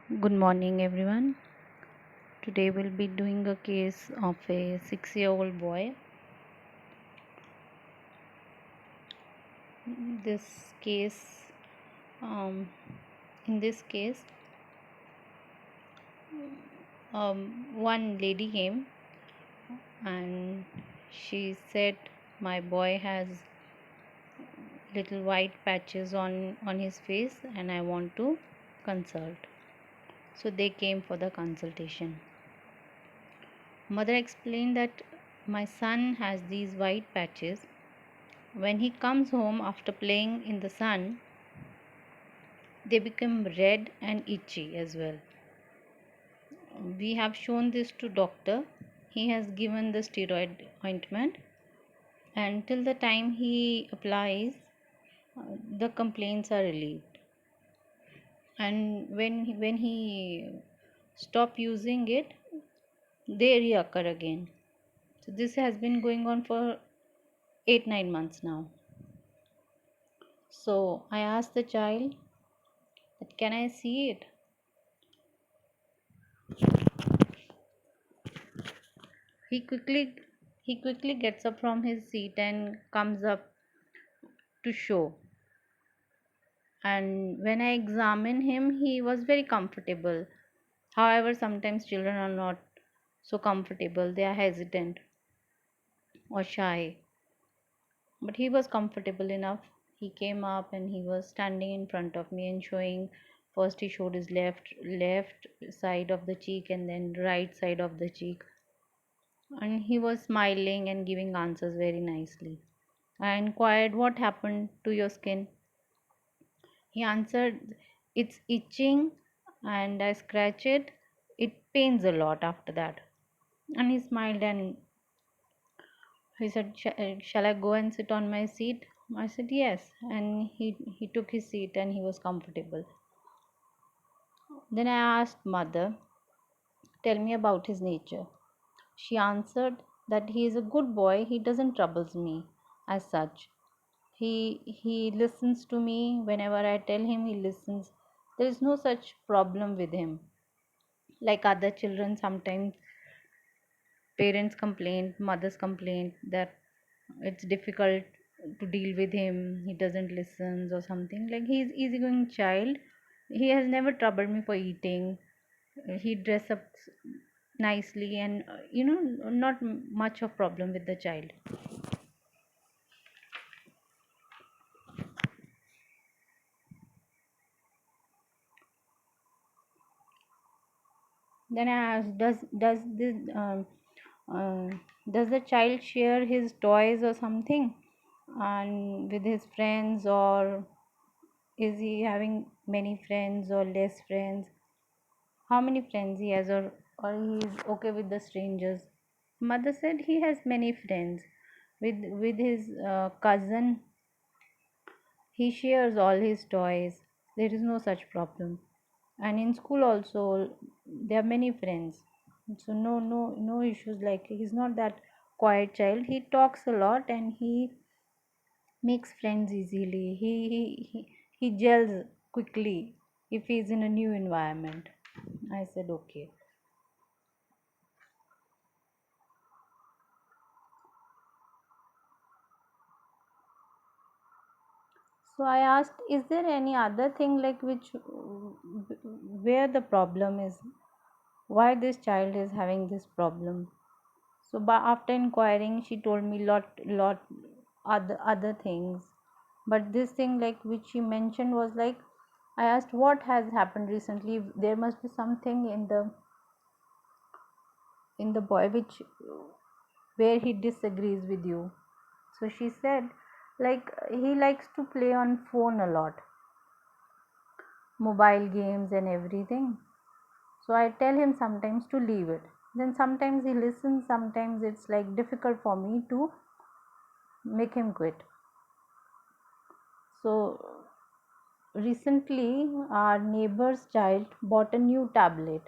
Good morning, everyone. Today we'll be doing a case of a 6-year-old boy. This case, um, in this case, one lady came and she said, "My boy has little white patches on his face, and I want to consult." So they came for the consultation. Mother explained that my son has these white patches. When he comes home after playing in the sun, they become red and itchy as well. We have shown this to doctor. He has given the steroid ointment, and till the time he applies, the complaints are relieved. And when he stop using it, they reoccur again. So this has been going on for 8-9 months now. So I asked the child that, can I see it? He quickly he quickly gets up from his seat and comes up to show. And when I examine him, he was very comfortable. However, sometimes children are not so comfortable. They are hesitant or shy. But he was comfortable enough. He came up and he was standing in front of me and showing. First he showed his left side of the cheek and then right side of the cheek. And he was smiling and giving answers very nicely. I inquired, what happened to your skin? He answered, it's itching and I scratch it. It pains a lot after that. And he smiled and he said, shall I go and sit on my seat? I said, yes. And he took his seat and he was comfortable. Then I asked mother, tell me about his nature. She answered that he is a good boy. He doesn't troubles me as such. He listens to me whenever I tell him. He listens. There is no such problem with him. Like other children, sometimes parents complain, mothers complain that it's difficult to deal with him. He doesn't listen or something. Like, he's easygoing child. He has never troubled me for eating. He dress up nicely, and not much of problem with the child. Then I asked, uh, does the child share his toys or something and with his friends, or is he having many friends or less friends? How many friends he has, or he is okay with the strangers? Mother said he has many friends. With his cousin, he shares all his toys. There is no such problem. And in school also, there are many friends. So no issues. Like, he's not that quiet child. He talks a lot and he makes friends easily. He gels quickly if he's in a new environment. I said, okay. So I asked, is there any other thing like which where the problem is? Why this child is having this problem? So, but after inquiring, she told me lot other things. But this thing, like, which she mentioned was like, I asked what has happened recently. There must be something in the boy which where he disagrees with you. So she said, like, he likes to play on phone a lot, mobile games and everything. So I tell him sometimes to leave it. Then sometimes he listens, sometimes it's like difficult for me to make him quit. So recently, our neighbor's child bought a new tablet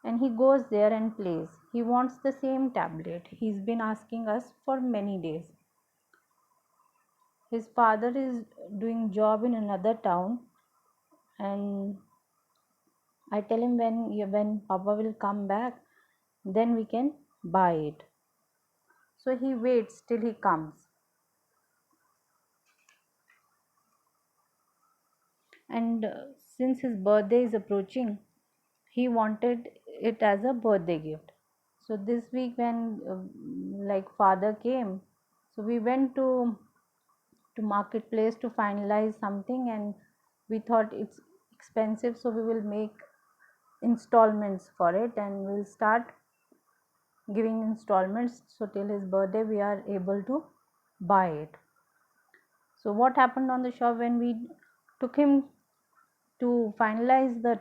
and he goes there and plays. He wants the same tablet. He's been asking us for many days. His father is doing job in another town, and I tell him when Papa will come back, then we can buy it. So he waits till he comes. And since his birthday is approaching, he wanted it as a birthday gift. So this week when like father came, so we went to marketplace to finalize something, and we thought it's expensive, so we will make installments for it and we'll start giving installments, so till his birthday we are able to buy it. So what happened on the shop, when we took him to finalize the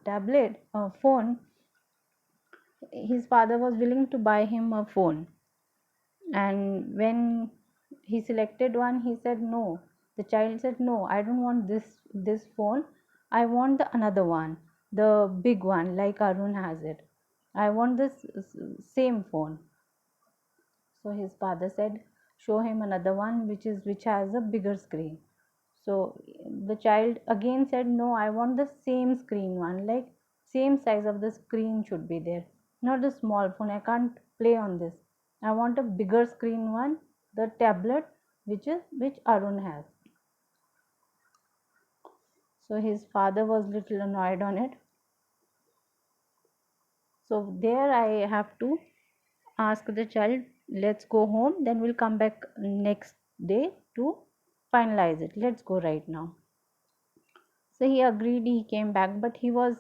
tablet phone, his father was willing to buy him a phone, and when he selected one, he said no. The child said, no, I don't want this phone, I want the another one, the big one, like Arun has it. I want this same phone. So his father said, show him another one which has a bigger screen. So the child again said, no, I want the same screen one, like same size of the screen should be there, not the small phone. I can't play on this. I want a bigger screen one, the tablet which Arun has. So his father was little annoyed on it. So there I have to ask the child, let's go home, then we'll come back next day to finalize it. Let's go right now. So he agreed, he came back, but he was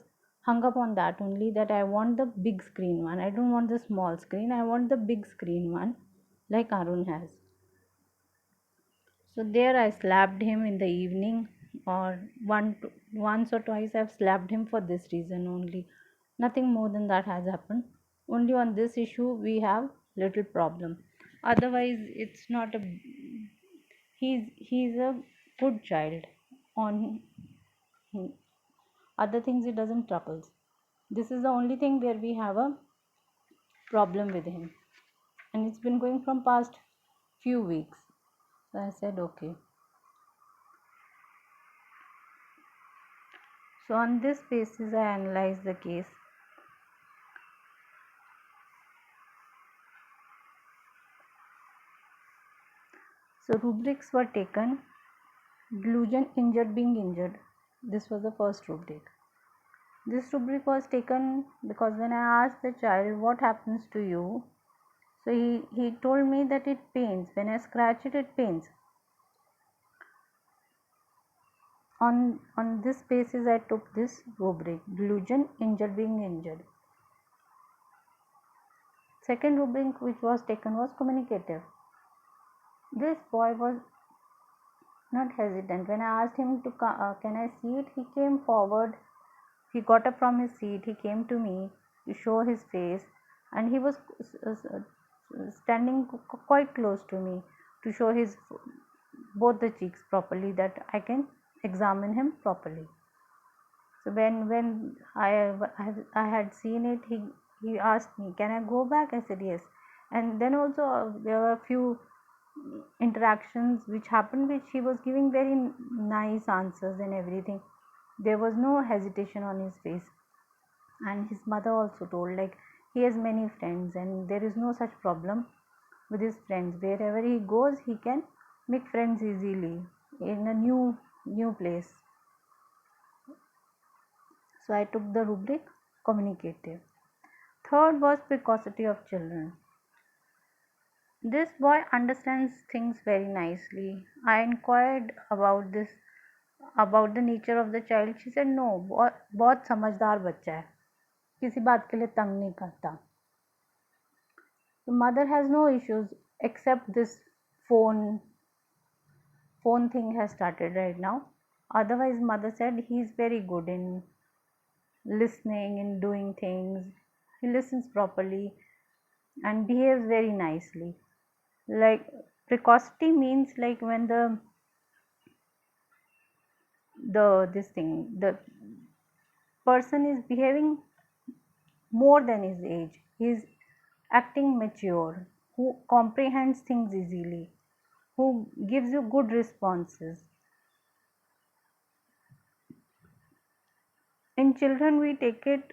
hung up on that only, that I want the big screen one. I don't want the small screen, I want the big screen one like Arun has. So there I slapped him in the evening, or once or twice I've slapped him for this reason only. Nothing more than that has happened. Only on this issue we have little problem. Otherwise it's not a, he's a good child. On other things he doesn't troubles. This is the only thing where we have a problem with him, and it's been going from past few weeks. So I said okay. So on this basis I analyzed the case. So rubrics were taken. Delusion, injured, being injured. This was the first rubric. This rubric was taken because when I asked the child, what happens to you? So he told me that it pains. When I scratch it, it pains. On this basis I took this rubric, delusion, injured, being injured. Second rubric which was taken was communicative. This boy was not hesitant. When I asked him to can I see it, he came forward. He got up from his seat, he came to me to show his face, and he was standing quite close to me to show his both the cheeks properly, that I can examine him properly. So when I had seen it, he asked me, can I go back? I said yes. And then also there were a few interactions which happened, which he was giving very nice answers and everything. There was no hesitation on his face. And his mother also told, like, he has many friends and there is no such problem with his friends. Wherever he goes, he can make friends easily in a new place. So I took the rubric communicative. Third was precocity of children. This boy understands things very nicely. I inquired about this, about the nature of the child. She said no, बहुत समझदार बच्चा है, किसी बात के लिए तंग नहीं करता. The mother has no issues except this phone thing has started right now. Otherwise mother said he is very good in listening, in doing things. He listens properly and behaves very nicely. Like, precocity means like when the person is behaving more than his age. He is acting mature, who comprehends things easily, who gives you good responses. in children we take it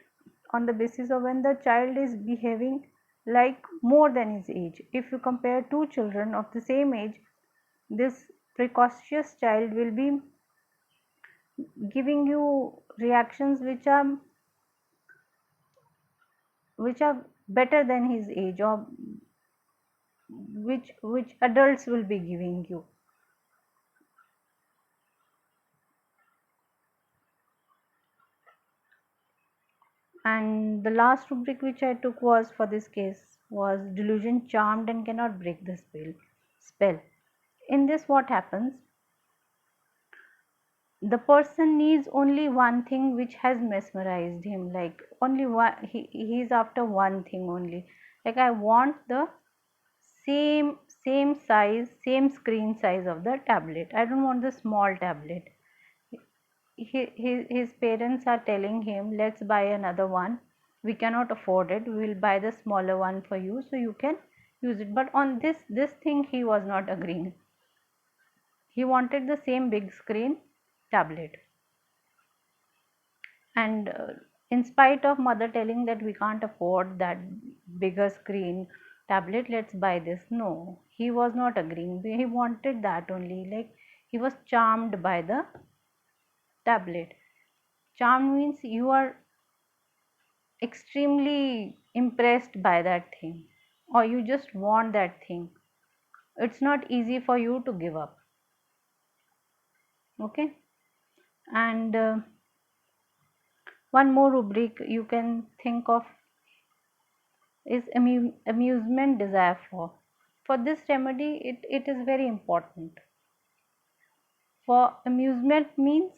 on the basis of when the child is behaving like more than his age. If you compare two children of the same age, this precocious child will be giving you reactions which are better than his age, or which adults will be giving you. And the last rubric which I took was for this case was delusion charmed and cannot break the spell. In this, what happens? The person needs only one thing which has mesmerized him, like only one, he is after one thing only. Like, I want the same size, same screen size of the tablet. I don't want the small tablet. His parents are telling him, let's buy another one, we cannot afford it, we will buy the smaller one for you so you can use it. But on this thing he was not agreeing. He wanted the same big screen tablet. And in spite of mother telling that we can't afford that bigger screen tablet, let's buy this, no, he was not agreeing. He wanted that only. Like, he was charmed by the tablet. Charmed means you are extremely impressed by that thing, or you just want that thing. It's not easy for you to give up. Okay. And one more rubric you can think of is amusement desire for this remedy. It is very important. For amusement means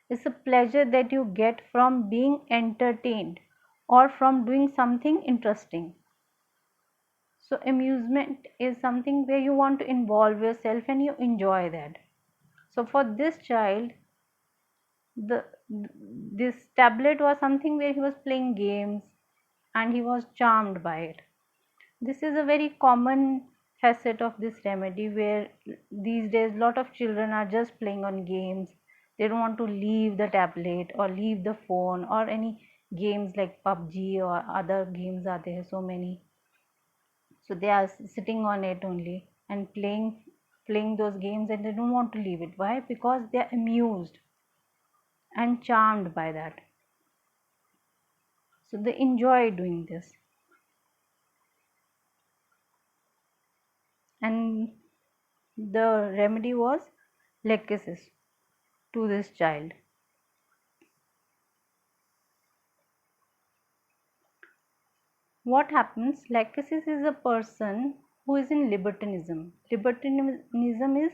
it's a pleasure that you get from being entertained or from doing something interesting. So amusement is something where you want to involve yourself and you enjoy that. So for this child, the this tablet was something where he was playing games and he was charmed by it. This is a very common facet of this remedy, where these days lot of children are just playing on games. They don't want to leave the tablet or leave the phone or any games like PUBG or other games are there, so many. So they are sitting on it only and playing those games, and they don't want to leave it. Why? Because they are amused and charmed by that. So they enjoy doing this. And the remedy was lachesis to this child. What happens? Lachesis is a person who is in libertinism. Libertinism is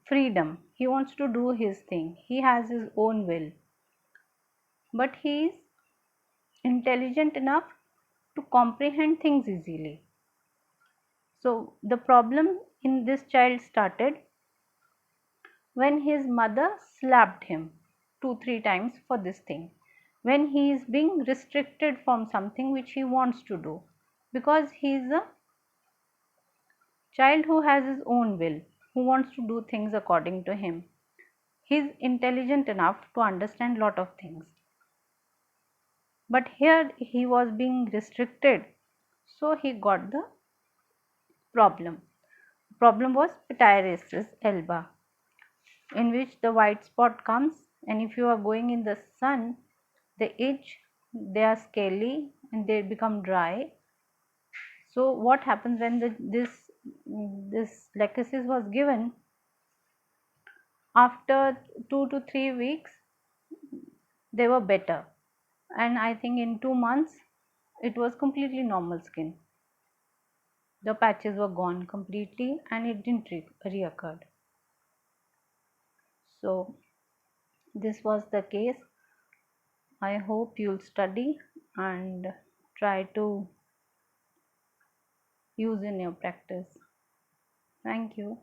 freedom. He wants to do his thing. He has his own will. But he is intelligent enough to comprehend things easily. So the problem in this child started when his mother slapped him 2-3 times for this thing, when he is being restricted from something which he wants to do, because he is a child who has his own will, who wants to do things according to him. He is intelligent enough to understand lot of things, but here he was being restricted, so he got the problem. Problem was pityriasis alba, in which the white spot comes, and if you are going in the sun, they itch, they are scaly and they become dry. So what happens when this lachesis was given? After 2 to 3 weeks they were better, and I think in 2 months it was completely normal skin. The patches were gone completely and it didn't reoccurred. So this was the case. I hope you'll study and try to use in your practice. Thank you.